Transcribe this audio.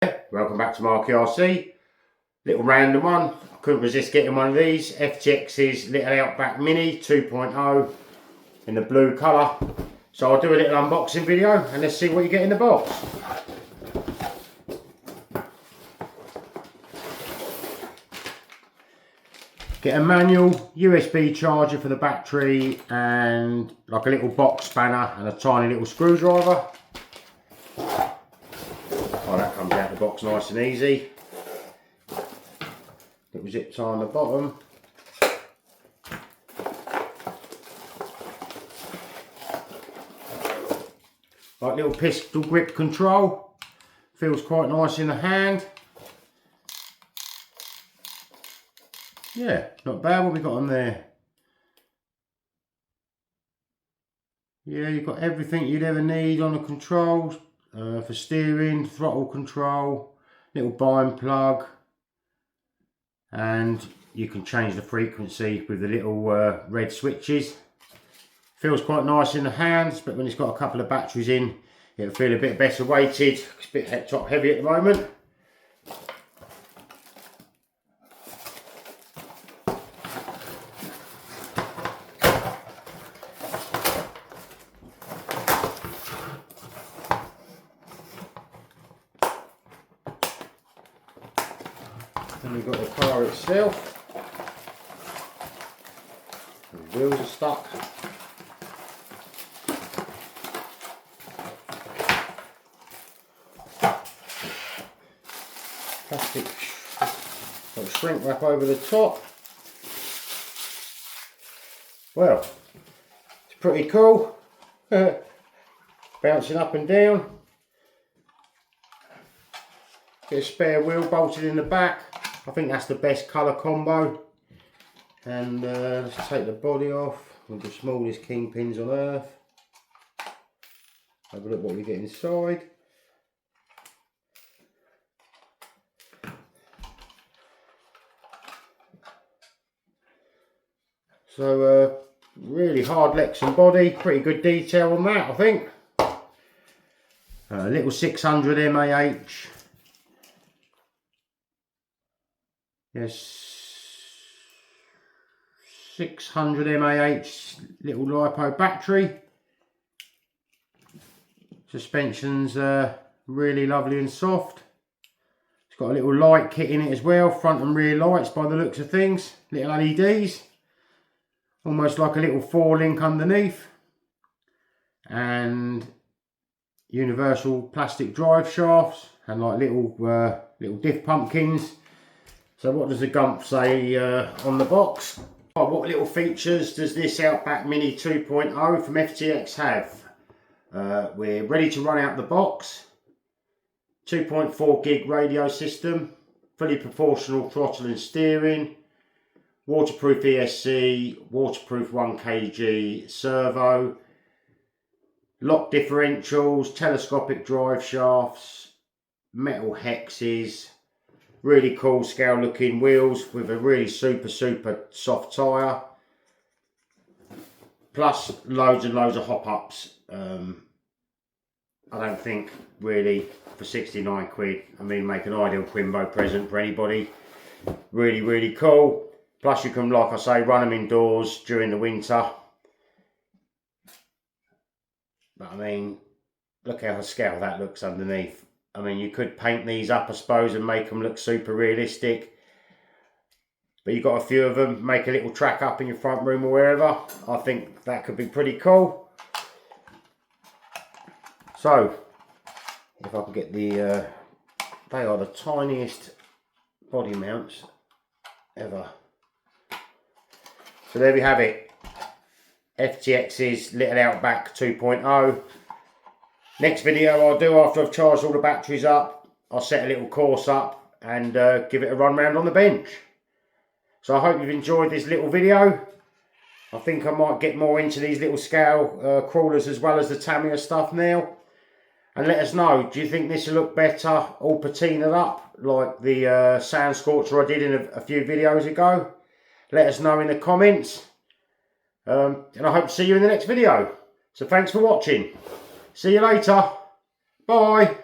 Welcome back to Mark RC. Little random one. I couldn't resist getting one of these. FTX's little Outback Mini 2.0 in the blue colour. So I'll do a little unboxing video and let's see what you get in the box. Get a manual, USB charger for the battery, and like a little box spanner and a tiny little screwdriver. Oh, that comes out of the box nice and easy. Little zip tie on the bottom. Like little pistol grip control. Feels quite nice in the hand. Yeah, not bad. What we got on there? Yeah, you've got everything you'd ever need on the controls. For steering, throttle control, little bind plug, and you can change the frequency with the little red switches. Feels quite nice in the hands, but when it's got a couple of batteries in, it'll feel a bit better weighted. It's a bit top heavy at the moment. Then we've got the car itself. The wheels are stuck. Plastic shrink wrap over the top. Well, it's pretty cool. Bouncing up and down. Get a spare wheel bolted in the back. I think that's the best colour combo. And let's take the body off with the smallest kingpins on earth. Have a look what we get inside. So really hard Lexan body, pretty good detail on that I think. A little 600 mAh. Yes, 600 mAh little LiPo battery. Suspension's really lovely and soft. It's got a little light kit in it as well, front and rear lights by the looks of things, little LEDs. Almost like a little 4-link underneath. And universal plastic drive shafts and like little diff pumpkins. So what does the Gump say on the box? Oh, what little features does this Outback Mini 2.0 from FTX have? We're ready to run out the box. 2.4 gig radio system, fully proportional throttle and steering, waterproof ESC, waterproof 1 kg servo, lock differentials, telescopic drive shafts, metal hexes. Really cool scale looking wheels with a really super soft tyre. Plus loads and loads of hop ups. I don't think really for 69 quid, I mean make an ideal Quimbo present for anybody. Really cool. Plus you can, like I say, run them indoors during the winter. But I mean, look how scale that looks underneath. I mean, you could paint these up, I suppose, and make them look super realistic. But you've got a few of them, make a little track up in your front room or wherever. I think that could be pretty cool. So, if I can get the, they are the tiniest body mounts ever. So there we have it. FTX's little Outback 2.0. Next video I'll do after I've charged all the batteries up, I'll set a little course up and give it a run round on the bench. So I hope you've enjoyed this little video. I think I might get more into these little scale crawlers as well as the Tamiya stuff now. And let us know, do you think this will look better all patinaed up like the Sand Scorcher I did in a few videos ago? Let us know in the comments. And I hope to see you in the next video. So thanks for watching. See you later. Bye.